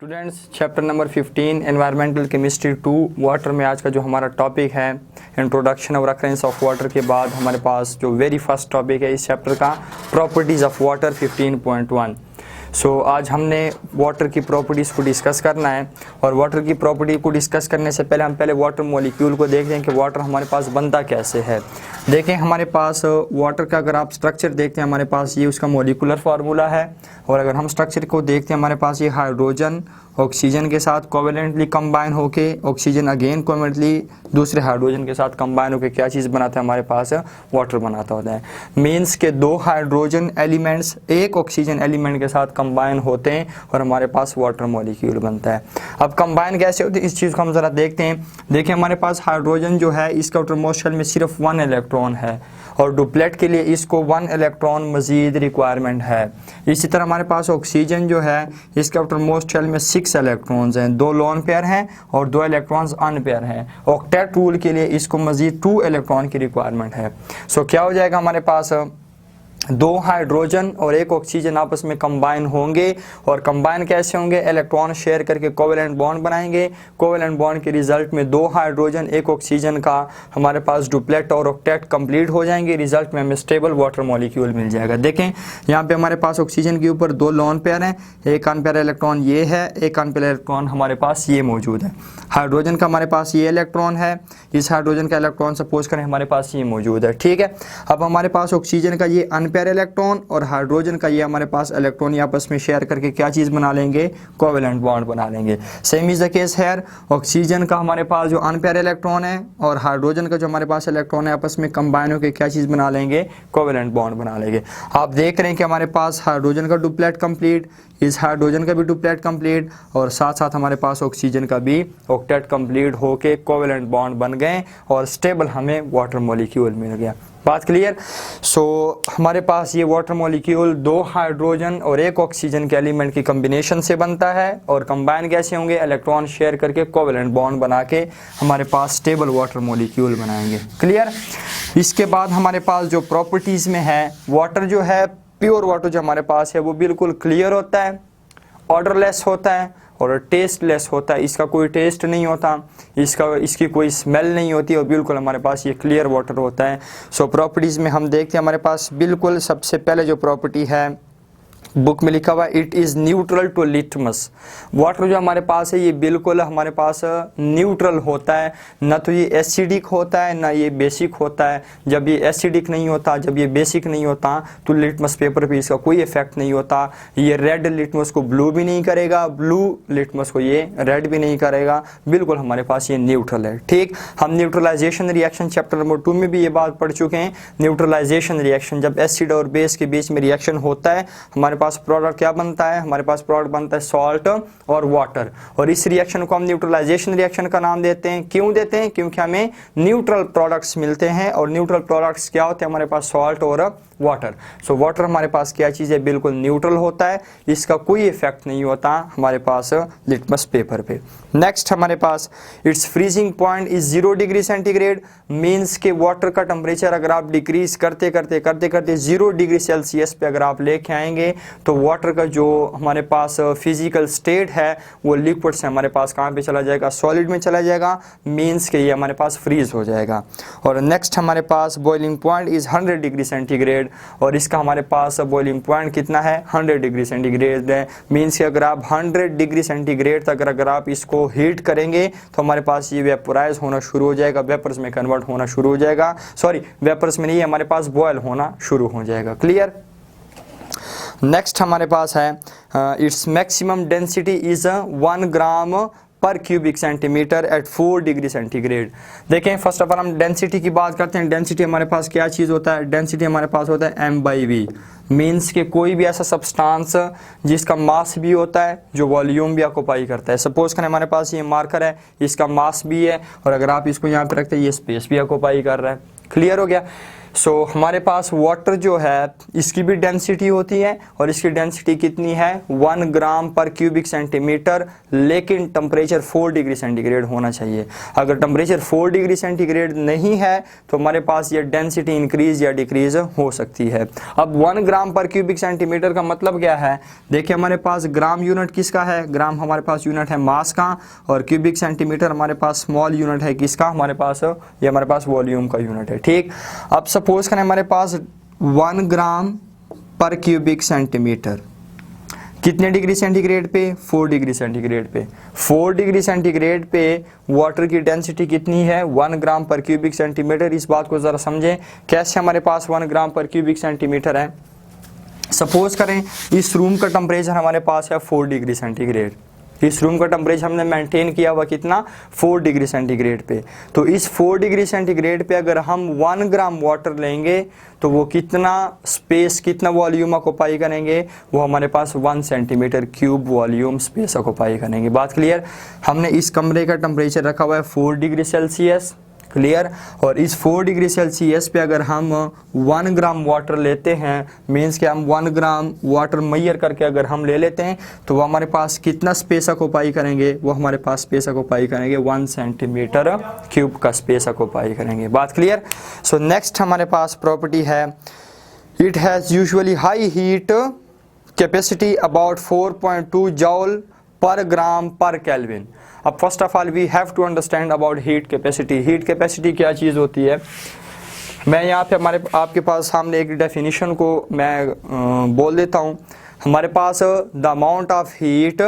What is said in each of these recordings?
Students chapter number 15 environmental chemistry 2 water में आज का जो हमारा टॉपिक है इंट्रोडक्शन और अकरेंस ऑफ वाटर के बाद हमारे पास जो वेरी फर्स्ट टॉपिक है इस चैप्टर का प्रॉपर्टीज़ ऑफ वाटर 15.1। सो आज हमने वाटर की प्रॉपर्टीज़ को डिस्कस करना है और वाटर की प्रॉपर्टी को डिस्कस करने से पहले हम वाटर मॉलिक्यूल को देखते हैं कि वाटर हमारे पास बनता कैसे है। देखें हमारे पास वाटर का अगर आप स्ट्रक्चर देखते हैं हमारे पास ये उसका मॉलिक्यूलर फार्मूला है और अगर हम स्ट्रक्चर को देखते हैं हमारे पास ये हाइड्रोजन ऑक्सीजन के साथ कोवेलेंटली कंबाइन होके ऑक्सीजन अगेन कोवेलेंटली दूसरे हाइड्रोजन के साथ कंबाइन होके क्या चीज़ बनाता है हमारे पास वाटर बनाता होता है। मीन्स के दो हाइड्रोजन एलिमेंट्स एक ऑक्सीजन एलिमेंट के साथ कंबाइन होते हैं और हमारे पास वाटर मॉलिक्यूल बनता है। अब कंबाइन कैसे होते हैं इस चीज़ को हम ज़रा देखते हैं। देखिए हमारे पास हाइड्रोजन जो है इसका आउटरमोस्ट शेल में सिर्फ 1 इलेक्ट्रॉन है और डुप्लेट के लिए इसको 1 इलेक्ट्रॉन मजीद रिक्वायरमेंट है। इसी तरह हमारे पास ऑक्सीजन जो है इसका आउटरमोस्ट शेल में 6 इलेक्ट्रॉन्स हैं, 2 लोन पेयर हैं और 2 इलेक्ट्रॉन्स अनपेयर हैं। ऑक्टेट रूल के लिए इसको मजीद 2 इलेक्ट्रॉन की रिक्वायरमेंट है। सो क्या हो जाएगा हमारे पास 2 हाइड्रोजन और 1 ऑक्सीजन आपस में कंबाइन होंगे और कंबाइन कैसे होंगे इलेक्ट्रॉन शेयर करके कोवेलेंट बॉन्ड बनाएंगे। कोवेलेंट बॉन्ड के रिजल्ट में 2 हाइड्रोजन 1 ऑक्सीजन का हमारे पास डुप्लेट और ऑक्टेट कंप्लीट हो जाएंगे। रिजल्ट में हमें स्टेबल वाटर मॉलिक्यूल मिल जाएगा। देखें यहाँ पे हमारे पास ऑक्सीजन के ऊपर 2 लोन पेयर हैं, एक अनपेयर इलेक्ट्रॉन ये है, एक अनपेयर इलेक्ट्रॉन हमारे पास ये मौजूद है। हाइड्रोजन का हमारे पास ये इलेक्ट्रॉन है, इस हाइड्रोजन का इलेक्ट्रॉन सपोज करें हमारे पास ये मौजूद है, ठीक है। अब हमारे पास ऑक्सीजन का ये अनपेयर इलेक्ट्रॉन और हाइड्रोजन का ये हमारे पास इलेक्ट्रॉन आपस में शेयर करके क्या चीज़ बना लेंगे कोवेलेंट बॉन्ड बना लेंगे। सेम इज द केस है ऑक्सीजन का हमारे पास जो अनपेयर इलेक्ट्रॉन है और हाइड्रोजन का जो हमारे पास इलेक्ट्रॉन है आपस में कंबाइन होकर क्या चीज़ बना लेंगे कोवेलेंट बॉन्ड बना लेंगे। आप देख रहे हैं कि हमारे पास हाइड्रोजन का डुप्लेट कंप्लीट, इस हाइड्रोजन का भी डुप्लेट कंप्लीट और साथ साथ हमारे पास ऑक्सीजन का भी ऑक्टेट कंप्लीट होके कोवेलेंट बॉन्ड बन गए और स्टेबल हमें वाटर मॉलिक्यूल मिल गया। बात क्लियर। सो हमारे पास ये वाटर मॉलिक्यूल 2 हाइड्रोजन और 1 ऑक्सीजन के एलिमेंट की कॉम्बिनेशन से बनता है और कंबाइन कैसे होंगे इलेक्ट्रॉन शेयर करके कोवेलेंट बॉन्ड बना के हमारे पास स्टेबल वाटर मॉलिक्यूल बनाएंगे। क्लियर। इसके बाद हमारे पास जो प्रॉपर्टीज़ में है वाटर जो है प्योर वाटर जो हमारे पास है वो बिल्कुल क्लियर होता है, ऑर्डरलेस होता है और टेस्टलेस होता है। इसका कोई टेस्ट नहीं होता, इसकी कोई स्मेल नहीं होती और बिल्कुल हमारे पास ये क्लियर वाटर होता है। सो प्रॉपर्टीज़ में हम देखते हैं हमारे पास बिल्कुल सबसे पहले जो प्रॉपर्टी है बुक में लिखा हुआ it is neutral to litmus. Water जो हमारे पास है ये बिल्कुल हमारे पास न्यूट्रल होता है, ना तो ये एसिडिक होता है ना ये बेसिक होता है। जब ये एसिडिक नहीं होता, जब ये बेसिक नहीं होता तो लिटमस पेपर पे इसका कोई इफेक्ट नहीं होता। ये रेड लिटमस को ब्लू भी नहीं करेगा, ब्लू लिटमस को ये रेड भी नहीं करेगा, बिल्कुल हमारे पास ये न्यूट्रल है। ठीक, हम न्यूट्रलाइजेशन रिएक्शन चैप्टर नंबर 2 में भी ये बात पढ़ चुके हैं। न्यूट्रलाइजेशन रिएक्शन जब एसिड और बेस के बीच में रिएक्शन होता है हमारे पास प्रोडक्ट क्या बनता है, हमारे पास प्रोडक्ट बनता है सॉल्ट और वाटर और इस रिएक्शन को हम न्यूट्रलाइजेशन रिएक्शन का नाम देते हैं। क्यों देते हैं? क्योंकि हमें न्यूट्रल प्रोडक्ट्स मिलते हैं और न्यूट्रल प्रोडक्ट्स क्या होते हैं हमारे पास सॉल्ट और वाटर। सो वाटर हमारे पास क्या चीज़ है बिल्कुल न्यूट्रल होता है, इसका कोई इफेक्ट नहीं होता हमारे पास लिटमस पेपर पे। नेक्स्ट हमारे पास it's freezing point is 0 degree centigrade. Means के वाटर का टेम्परेचर अगर आप डिक्रीज करते करते करते करते 0 डिग्री सेल्सियस पे अगर आप लेके आएंगे तो वाटर का जो हमारे पास फिजिकल स्टेट है वो लिक्विड से हमारे पास कहाँ पे चला जाएगा, सॉलिड में चला जाएगा। मीन्स के ये हमारे पास फ्रीज हो जाएगा। और नेक्स्ट हमारे पास boiling point is 100 degree centigrade और इसका हमारे पास बॉइलिंग पॉइंट कितना है 100 डिग्री सेंटीग्रेड है। मीन्स कि अगर आप 100 डिग्री सेंटीग्रेड तक अगर आप इसको हीट करेंगे तो हमारे पास ये वेपोराइज होना शुरू हो जाएगा, वेपर्स में कन्वर्ट होना शुरू हो जाएगा। सॉरी वेपर्स में नहीं, हमारे पास बॉयल होना शुरू हो जाएगा। क्लियर। नेक्स्ट हमारे पास है it's maximum density is 1 gram per cubic centimetre at 4 degree centigrade. देखें फर्स्ट ऑफ ऑल हम डेंसिटी की बात करते हैं। डेंसिटी हमारे पास क्या चीज़ होता है, डेंसिटी हमारे पास होता है m/v। मीन्स के कोई भी ऐसा सब्सटेंस जिसका मास भी होता है जो वॉल्यूम भी ऑक्यूपाई करता है। सपोज करें हमारे पास ये मार्कर है, इसका मास भी है और अगर आप इसको यहाँ पे रखते हैं ये स्पेस भी ऑक्यूपाई कर रहा है। क्लियर हो गया। सो हमारे पास वाटर जो है इसकी भी डेंसिटी होती है और इसकी डेंसिटी कितनी है 1 ग्राम पर क्यूबिक सेंटीमीटर, लेकिन टेम्परेचर 4 डिग्री सेंटीग्रेड होना चाहिए। अगर टेम्परेचर 4 डिग्री सेंटीग्रेड नहीं है तो हमारे पास ये डेंसिटी इंक्रीज या डिक्रीज हो सकती है। अब 1 ग्राम पर क्यूबिक सेंटीमीटर का मतलब क्या है, देखिए हमारे पास ग्राम यूनिट किसका है, ग्राम हमारे पास यूनिट है मास का, और क्यूबिक सेंटीमीटर हमारे पास स्मॉल यूनिट है किसका, हमारे पास ये हमारे पास वॉल्यूम का यूनिट है। ठीक, अब सपोज करें हमारे पास 1 ग्राम पर क्यूबिक सेंटीमीटर कितने डिग्री सेंटीग्रेड पे, 4 डिग्री सेंटीग्रेड पे। 4 डिग्री सेंटीग्रेड पे वाटर की डेंसिटी कितनी है 1 ग्राम पर क्यूबिक सेंटीमीटर। इस बात को जरा समझें कैसे हमारे पास 1 ग्राम पर क्यूबिक सेंटीमीटर है। सपोज करें इस रूम का टेम्परेचर हमारे पास है 4 डिग्री सेंटीग्रेड, इस रूम का टेम्परेचर हमने मेंटेन किया हुआ कितना 4 डिग्री सेंटीग्रेड पे। तो इस 4 डिग्री सेंटीग्रेड पे अगर हम 1 ग्राम वाटर लेंगे तो वो कितना स्पेस, कितना वॉल्यूम ऑक्युपाई करेंगे, वो हमारे पास 1 centimetre cube volume space occupy करेंगे। बात क्लियर। हमने इस कमरे का टेम्परेचर रखा हुआ है 4 डिग्री सेल्सियस, क्लियर। और इस 4 डिग्री सेल्सियस पे अगर हम 1 ग्राम वाटर लेते हैं, मीन्स कि हम 1 ग्राम वाटर मैयर करके अगर हम ले लेते हैं तो वो हमारे पास कितना स्पेस ऑक्युपाई करेंगे, वो हमारे पास स्पेस ऑक्युपाई करेंगे 1 सेंटीमीटर क्यूब का स्पेस ऑक्युपाई करेंगे। बात क्लियर। सो नेक्स्ट हमारे पास प्रॉपर्टी है, it has usually high heat capacity about 4.2 joule per gram per kelvin. अब first of all we have to understand about heat capacity. Heat capacity क्या चीज़ होती है, मैं यहाँ पे आपके पास सामने एक डेफिनेशन को मैं बोल देता हूँ। हमारे पास the amount of heat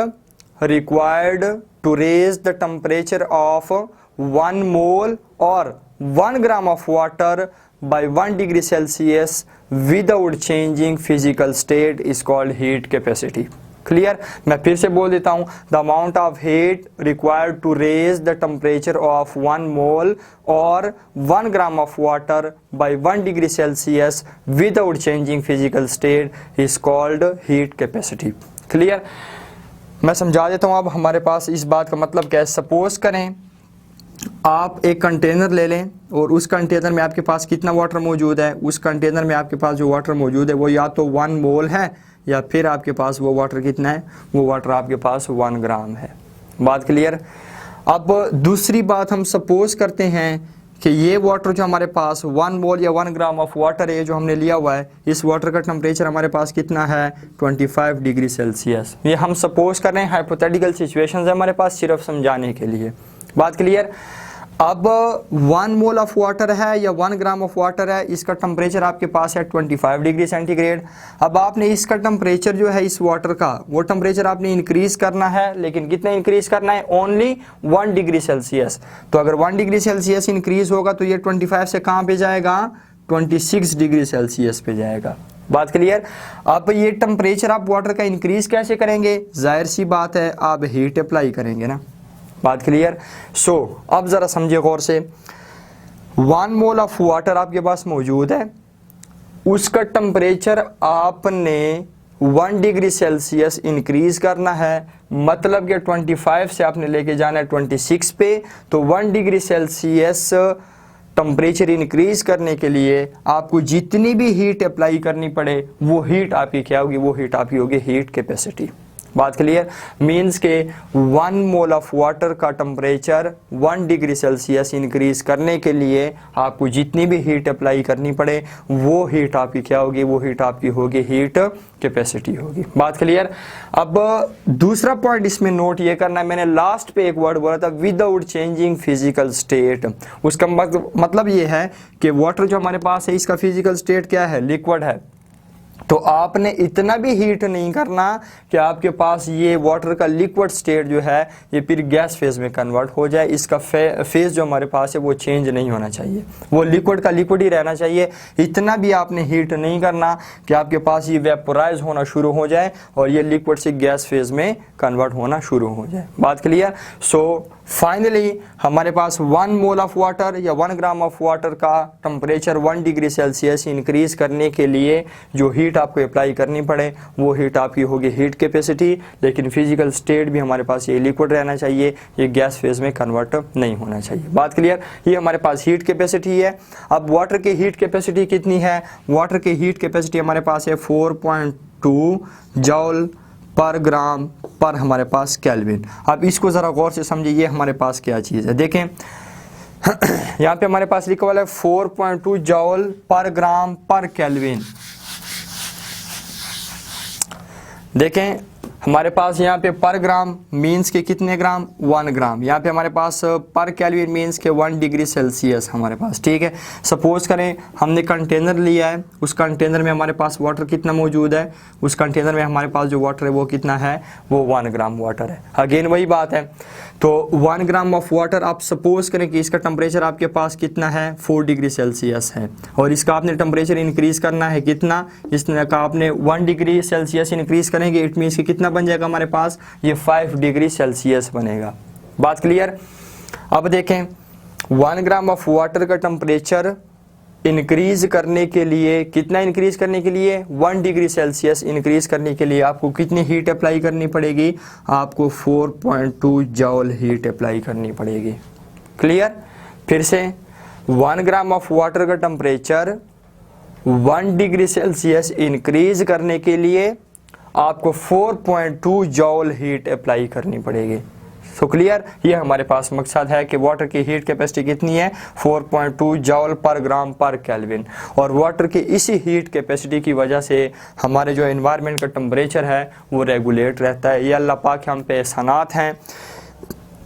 required to raise the temperature of 1 mole और 1 gram of water by 1 degree Celsius without changing physical state is called heat capacity. Clear. मैं फिर से बोल देता हूँ, the amount of heat required to raise the temperature of 1 mole और 1 gram of water by 1 degree Celsius without changing physical state is called heat capacity. Clear. मैं समझा देता हूँ। अब हमारे पास इस बात का मतलब क्या है, सपोज करें आप एक कंटेनर ले लें और उस कंटेनर में आपके पास कितना वाटर मौजूद है, उस कंटेनर में आपके पास जो वाटर मौजूद है वो या तो 1 मोल है या फिर आपके पास वो वाटर कितना है, वो वाटर आपके पास 1 ग्राम है। बात क्लियर। अब दूसरी बात हम सपोज करते हैं कि ये वाटर जो हमारे पास 1 मोल या 1 ग्राम ऑफ वाटर है जो हमने लिया हुआ है, इस वाटर का टेम्परेचर हमारे पास कितना है 25 डिग्री सेल्सियस। ये हम सपोज कर रहे हैं, हाइपोथेटिकल सिचुएशंस है हमारे पास सिर्फ समझाने के लिए। बात क्लियर। अब 1 मोल ऑफ वाटर है या 1 ग्राम ऑफ वाटर है, इसका टेम्परेचर आपके पास है 25 डिग्री सेंटीग्रेड। अब आपने इसका टेम्परेचर जो है इस वाटर का, वो टेम्परेचर आपने इंक्रीज करना है, लेकिन कितना इंक्रीज करना है, ओनली 1 डिग्री सेल्सियस। तो अगर 1 डिग्री सेल्सियस इंक्रीज होगा तो ये 25 से कहाँ पे जाएगा, 26 डिग्री सेल्सियस पे जाएगा। बात क्लियर। अब ये टेम्परेचर आप वाटर का इंक्रीज कैसे करेंगे, जाहिर सी बात है आप हीट अप्लाई करेंगे ना। बात क्लियर। सो अब ज़रा समझिए गौर से, 1 मोल ऑफ वाटर आपके पास मौजूद है, उसका टेम्परेचर आपने 1 डिग्री सेल्सियस इंक्रीज करना है, मतलब कि 25 से आपने लेके जाना है 26 पे। तो 1 डिग्री सेल्सियस टेम्परेचर इंक्रीज करने के लिए आपको जितनी भी हीट अप्लाई करनी पड़े वो हीट आपकी क्या होगी, वो हीट आपकी होगी हीट कैपेसिटी। बात क्लियर। मीन्स के 1 मोल ऑफ वाटर का टेम्परेचर 1 डिग्री सेल्सियस इंक्रीज करने के लिए आपको जितनी भी हीट अप्लाई करनी पड़े वो हीट आपकी क्या होगी, वो हीट आपकी होगी हीट कैपेसिटी होगी। बात क्लियर। अब दूसरा पॉइंट इसमें नोट ये करना है, मैंने लास्ट पे एक वर्ड बोला था विदाउट चेंजिंग फिजिकल स्टेट। उसका मतलब ये है कि वाटर जो हमारे पास है इसका फिजिकल स्टेट क्या है, लिक्विड है। तो आपने इतना भी हीट नहीं करना कि आपके पास ये वाटर का लिक्विड स्टेट जो है ये फिर गैस फेज में कन्वर्ट हो जाए। इसका फेज जो हमारे पास है वो चेंज नहीं होना चाहिए, वो लिक्विड का लिक्विड ही रहना चाहिए। इतना भी आपने हीट नहीं करना कि आपके पास ये वेपोराइज होना शुरू हो जाए और ये लिक्विड से गैस फेज में कन्वर्ट होना शुरू हो जाए। बात क्लियर। सो फाइनली हमारे पास 1 मोल ऑफ वाटर या 1 ग्राम ऑफ वाटर का टेम्परेचर 1 डिग्री सेल्सियस इंक्रीज करने के लिए जो हीट हीट आपको अप्लाई करनी पड़े वो हीट आपकी होगी हीट कैपेसिटी, लेकिन फिजिकल स्टेट भी हमारे पास ये लिक्विड रहना चाहिए, ये गैस फेज में कन्वर्ट नहीं होना चाहिए। बात क्लियर? ये हमारे पास हीट कैपेसिटी है। अब वाटर की हीट कैपेसिटी कितनी है? वाटर की हीट कैपेसिटी हमारे पास है 4.2 जॉल पर ग्राम पर हमारे पास केल्विन। अब इसको ज़रा गौर से समझिए हमारे पास क्या चीज़ है। देखें यहाँ पे हमारे पास लिखा हुआ है 4.2 joule per gram per kelvin. देखें हमारे पास यहाँ पे पर ग्राम मीन्स के कितने ग्राम? 1 ग्राम। यहाँ पे हमारे पास पर केल्विन मीन्स के 1 डिग्री सेल्सियस हमारे पास, ठीक है। सपोज करें हमने कंटेनर लिया है, उस कंटेनर में हमारे पास वाटर कितना मौजूद है? उस कंटेनर में हमारे पास जो वाटर है वो कितना है? वो 1 ग्राम वाटर है। अगेन वही बात है, तो 1 ग्राम ऑफ वाटर आप सपोज करें कि इसका टेम्परेचर आपके पास कितना है? 4 डिग्री सेल्सियस है, और इसका आपने टेम्परेचर इंक्रीज़ करना है कितना? इसने का आपने 1 डिग्री सेल्सियस इंक्रीज़ करेंगे, इट मीन्स कि कितना बन जाएगा हमारे पास? ये 5 डिग्री सेल्सियस बनेगा। बात क्लियर? अब देखें 1 ग्राम ऑफ वाटर का टेम्परेचर इंक्रीज करने के लिए, कितना इंक्रीज करने के लिए? 1 डिग्री सेल्सियस इंक्रीज करने के लिए आपको कितनी हीट अप्लाई करनी पड़ेगी? आपको 4.2 जॉल हीट अप्लाई करनी पड़ेगी। क्लियर? फिर से 1 ग्राम ऑफ वाटर का टेम्परेचर 1 डिग्री सेल्सियस इंक्रीज करने के लिए आपको 4.2 जॉल हीट अप्लाई करनी पड़ेगी। So clear? ये हमारे पास मकसद है कि वाटर की हीट कैपेसिटी कितनी है? 4.2 joule per gram per kelvin. और वाटर की इसी हीट कैपेसिटी की वजह से हमारे जो एनवायरनमेंट का टेम्परेचर है वो रेगुलेट रहता है। ये अल्लाह पाक हम पे एहसानात हैं।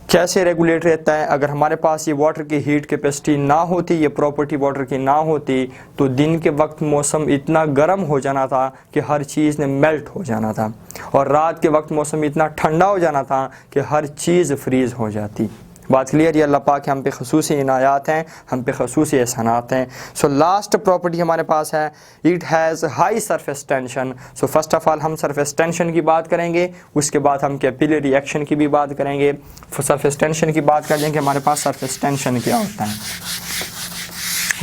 कैसे रेगुलेट रहता है? अगर हमारे पास ये वाटर की हीट कैपेसिटी ना होती, ये प्रॉपर्टी वाटर की ना होती, तो दिन के वक्त मौसम इतना गर्म हो जाना था कि हर चीज़ ने मेल्ट हो जाना था, और रात के वक्त मौसम इतना ठंडा हो जाना था कि हर चीज़ फ्रीज़ हो जाती। बात क्लियर? ये अल्लाह पाक हम पे खसूसी इनायात हैं, हम पे खसूसी एहसानात हैं। सो लास्ट प्रॉपर्टी हमारे पास है, it has high surface tension. So first of all हम सरफेस टेंशन की बात करेंगे, उसके बाद हम कैपिलरी रिएक्शन की भी बात करेंगे। सरफेस टेंशन की बात कर लेंगे, हमारे पास सरफेस टेंशन क्या होता है।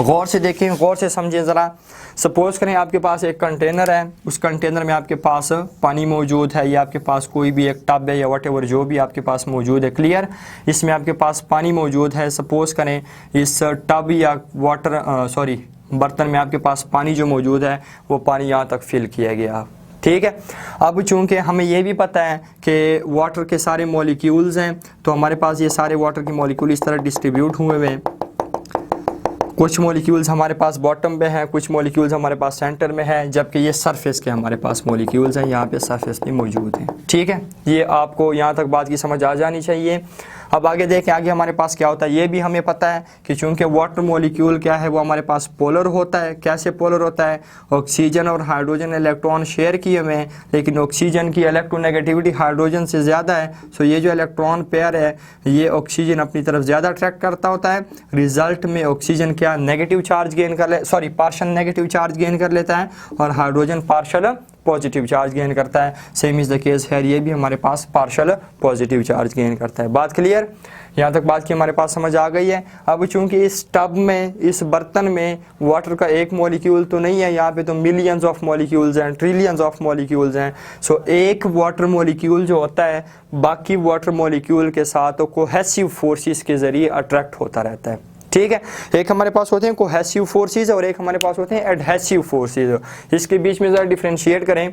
गौर से देखें, गौर से समझें ज़रा। सपोज करें आपके पास एक कंटेनर है, उस कंटेनर में आपके पास पानी मौजूद है, या आपके पास कोई भी एक टब है या वटेवर जो भी आपके पास मौजूद है। क्लियर? इसमें आपके पास पानी मौजूद है। सपोज करें इस टब या बर्तन में आपके पास पानी जो मौजूद है वो पानी यहाँ तक फिल किया गया, ठीक है। अब चूंकि हमें ये भी पता है कि वाटर के सारे मॉलिक्यूल्स हैं, तो हमारे पास ये सारे वाटर के मॉलिक्यूल इस तरह डिस्ट्रीब्यूट हुए हुए हैं। कुछ मॉलिक्यूल्स हमारे पास बॉटम पे हैं, कुछ मॉलिक्यूल्स हमारे पास सेंटर में है, जबकि ये सरफेस के हमारे पास मॉलिक्यूल्स हैं, यहाँ पे सरफेस पे मौजूद हैं, ठीक है। ये आपको यहाँ तक बात की समझ आ जानी चाहिए। अब आगे देखें, आगे हमारे पास क्या होता है, ये भी हमें पता है कि चूंकि वाटर मॉलिक्यूल क्या है, वो हमारे पास पोलर होता है। कैसे पोलर होता है? ऑक्सीजन और हाइड्रोजन इलेक्ट्रॉन शेयर किए हुए हैं, लेकिन ऑक्सीजन की इलेक्ट्रोनेगेटिविटी हाइड्रोजन से ज़्यादा है। सो ये जो इलेक्ट्रॉन पेयर है, ये ऑक्सीजन अपनी तरफ ज़्यादा अट्रैक्ट करता होता है। रिजल्ट में ऑक्सीजन क्या नेगेटिव चार्ज गेन कर पार्शल नेगेटिव चार्ज गेन कर लेता है, और hydrogen partial positive charge gain करता है। सेम इज़ द केस है, ये भी हमारे पास पार्शल पॉजिटिव चार्ज गेन करता है। बात क्लियर? यहाँ तक बात की हमारे पास समझ आ गई है। अब चूंकि इस टब में, इस बर्तन में वाटर का एक मॉलिक्यूल तो नहीं है, यहाँ पे तो मिलियंस ऑफ मॉलिक्यूल्स हैं, ट्रिलियंस ऑफ मॉलिक्यूल्स हैं। सो एक वाटर मॉलिक्यूल जो होता है बाकी वाटर मॉलिक्यूल के साथ तो कोहेसिव फोर्सेस के ज़रिए अट्रैक्ट होता रहता है, ठीक है। एक हमारे पास होते हैं कोहेसिव फोर्सेस और एक हमारे पास होते हैं एडहेसिव फोर्सेस। इसके बीच में ज़रा डिफरेंशिएट करें।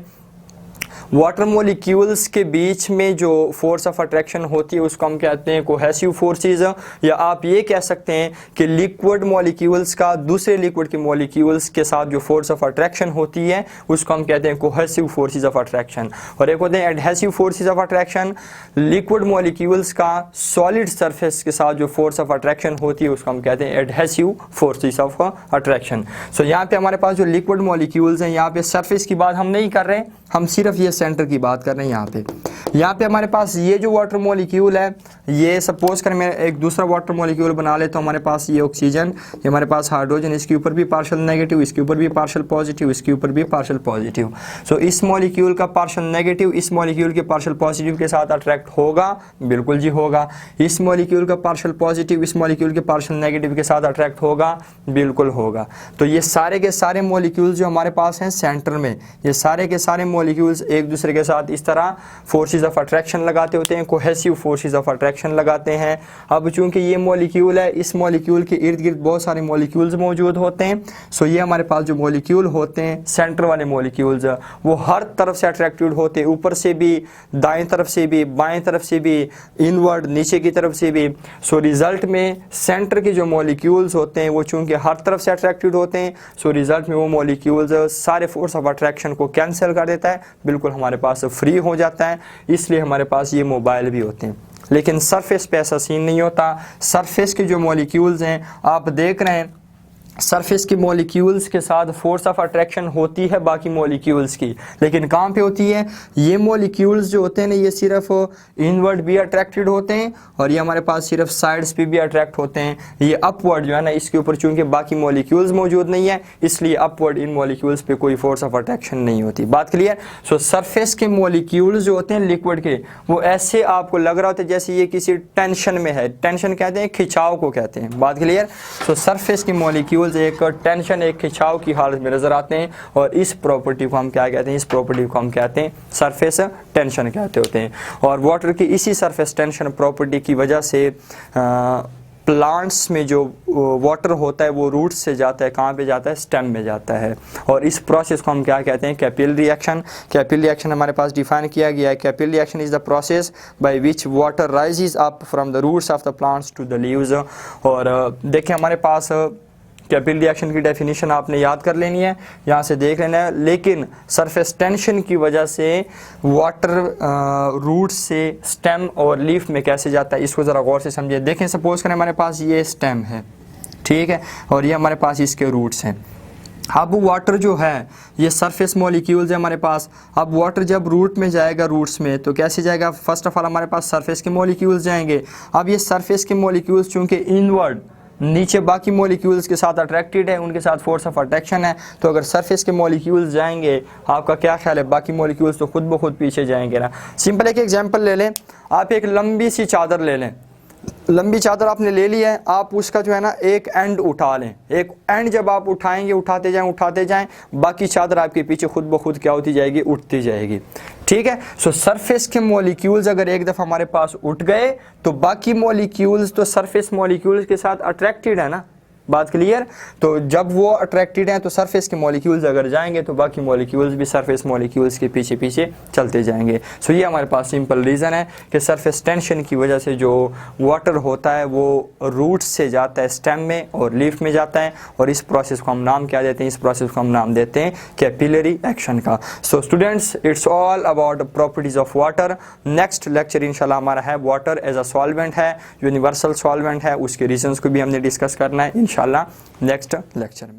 वाटर मॉलिक्यूल्स के बीच में जो फोर्स ऑफ अट्रैक्शन होती है उसको हम कहते हैं कोहेसिव फोर्सेस, या आप ये कह सकते हैं कि लिक्विड मॉलिक्यूल्स का दूसरे लिक्विड के मॉलिक्यूल्स के साथ जो फोर्स ऑफ अट्रैक्शन होती है उसको हम कहते हैं कोहेसिव फोर्सेस ऑफ अट्रैक्शन। और एक होते हैं adhesive forces of attraction, liquid molecules का सॉलिड सरफेस के साथ जो फोर्स ऑफ अट्रैक्शन होती है उसको हम कहते हैं एडहेसिव फोर्सेस ऑफ अट्रैक्शन। सो यहाँ पे हमारे पास जो लिक्विड मॉलिक्यूल्स हैं, यहाँ पे सरफेस की बात हम नहीं कर रहे, हम सिर्फ ये सेंटर की बात कर रहे हैं यहाँ पे हमारे पास ये जो वाटर मॉलिक्यूल है, ये सपोज कर मैं एक दूसरा वाटर मॉलिक्यूल बना ले तो हमारे पास ये ऑक्सीजन, ये हमारे पास हाइड्रोजन, इसके ऊपर भी पार्शियल नेगेटिव, इसके ऊपर भी पार्शियल पॉजिटिव, इसके ऊपर भी पार्शियल पॉजिटिव। सो इस मॉलिक्यूल का पार्शियल नेगेटिव इस मॉलिक्यूल के पार्शियल पॉजिटिव के साथ अट्रैक्ट होगा, बिल्कुल जी होगा। इस मॉलिक्यूल का पार्शियल पॉजिटिव इस मॉलिक्यूल के पार्शियल नेगेटिव के साथ अट्रैक्ट होगा, बिल्कुल होगा। तो ये सारे के सारे मॉलिक्यूल्स जो हमारे पास हैं सेंटर में, ये सारे के सारे मॉलिक्यूल्स एक दूसरे के साथ इस तरह फोर्सेस ऑफ अट्रैक्शन लगाते होते हैं, कोहेसिव फोर्सेस ऑफ अट्रैक्शन लगाते हैं। अब चूंकि ये मॉलिक्यूल है, इस मॉलिक्यूल के इर्द गिर्द बहुत सारे मॉलिक्यूल्स मौजूद होते हैं। सो ये हमारे पास जो मॉलिक्यूल होते हैं सेंटर वाले मॉलिक्यूल्स, वो हर तरफ से अट्रैक्टेड होते हैं, ऊपर से भी, दाएं तरफ से भी, बाएं तरफ से भी, इनवर्ड नीचे की तरफ से भी। सो रिजल्ट में सेंटर के जो मॉलिक्यूल्स होते हैं वो चूंकि हर तरफ से अट्रैक्टेड होते हैं, सो रिजल्ट में वो मॉलिक्यूल्स सारे फोर्स ऑफ अट्रैक्शन को कैंसिल कर देता है, बिल्कुल हमारे पास फ्री हो जाता है। इसलिए हमारे पास ये मोबाइल भी होते हैं। लेकिन सरफेस पे ऐसा सीन नहीं होता। सरफेस के जो मॉलिक्यूल्स हैं आप देख रहे हैं, सरफेस के मॉलिक्यूल्स के साथ फोर्स ऑफ अट्रैक्शन होती है बाकी मॉलिक्यूल्स की, लेकिन कहाँ पे होती है? ये मॉलिक्यूल्स जो होते हैं ना, ये सिर्फ इनवर्ड भी अट्रैक्टेड होते हैं और ये हमारे पास सिर्फ साइड्स पे भी अट्रैक्ट होते हैं। ये अपवर्ड जो है ना, इसके ऊपर चूंकि बाकी मॉलिक्यूल्स मौजूद नहीं है, इसलिए अपवर्ड इन मॉलिक्यूल्स पे कोई फोर्स ऑफ अट्रैक्शन नहीं होती। बात क्लियर? सो सरफेस के मॉलिक्यूल्स जो होते हैं लिक्विड के, वो ऐसे आपको लग रहा होता है जैसे ये किसी टेंशन में है। टेंशन कहते हैं, खिंचाव को कहते हैं। बात क्लियर? सो सरफेस के मॉलिक्यूल एक टेंशन, एक खिंचाव की हालत में नजर आते हैं और इस प्रॉपर्टी को हम क्या कहते हैं? इस प्रॉपर्टी को हम कहते हैं सरफेस टेंशन कहते होते हैं। और वाटर की इसी सरफेस टेंशन प्रॉपर्टी की वजह से प्लांट्स में जो वाटर होता है वो रूट्स से जाता है, कहाँ पे जाता है? स्टेम में जाता है। और इस प्रोसेस को हम क्या कहते हैं? Capillary reaction. कैपिलरी रिएक्शन हमारे पास डिफाइन किया गया है। Capillary reaction is the process by which water rises up from the roots of the plants to the leaves. और देखिए हमारे पास कैपिलरी रिएक्शन की डेफिनेशन आपने याद कर लेनी है, यहाँ से देख लेना है। लेकिन सरफेस टेंशन की वजह से वाटर रूट से स्टेम और लीफ में कैसे जाता है, इसको ज़रा गौर से समझिए। देखें, सपोज करें हमारे पास ये स्टेम है, ठीक है, और ये हमारे पास इसके रूट्स हैं। अब वाटर जो है, ये सरफेस मॉलिक्यूल्स है हमारे पास। अब वाटर जब रूट में जाएगा, रूट्स में, तो कैसे जाएगा? फर्स्ट ऑफ ऑल हमारे पास सरफेस के मॉलिक्यूल्स जाएंगे। अब ये सरफेस के मॉलिक्यूल्स चूँकि इनवर्ड नीचे बाकी मॉलिक्यूल्स के साथ अट्रैक्टेड है, उनके साथ फोर्स ऑफ अट्रैक्शन है, तो अगर सरफेस के मॉलिक्यूल्स जाएंगे, आपका क्या ख्याल है? बाकी मॉलिक्यूल्स तो खुद ब खुद पीछे जाएंगे ना। सिंपल एक एग्जांपल ले लें, आप एक लंबी सी चादर ले लें। लंबी चादर आपने ले ली है, आप उसका जो है ना एक एंड उठा लें। एक एंड जब आप उठाएंगे, उठाते जाएं, बाकी चादर आपके पीछे खुद ब खुद क्या होती जाएगी? उठती जाएगी। ठीक है। सो सरफेस के मॉलिक्यूल्स अगर एक दफ़ा हमारे पास उठ गए तो बाकी मॉलिक्यूल्स तो सरफेस मॉलिक्यूल्स के साथ अट्रैक्टेड है ना। बात क्लियर? तो जब वो अट्रैक्टेड हैं तो सरफेस के मॉलिक्यूल्स अगर जाएंगे तो बाकी मॉलिक्यूल्स भी सरफेस मॉलिक्यूल्स के पीछे पीछे चलते जाएंगे। सो ये हमारे पास सिंपल रीज़न है कि सरफेस टेंशन की वजह से जो वाटर होता है वो रूट्स से जाता है स्टेम में और लीफ में जाता है, और इस प्रोसेस को हम नाम क्या देते हैं? इस प्रोसेस को हम नाम देते हैं कैपिलरी एक्शन का। So students, it's all about the properties of water. Next lecture इंशाल्लाह हमारा है वाटर एज अ सॉल्वेंट है, यूनिवर्सल सॉल्वेंट है, उसके रीजंस को भी हमने डिस्कस करना है इंशाल्लाह नेक्स्ट लेक्चर में।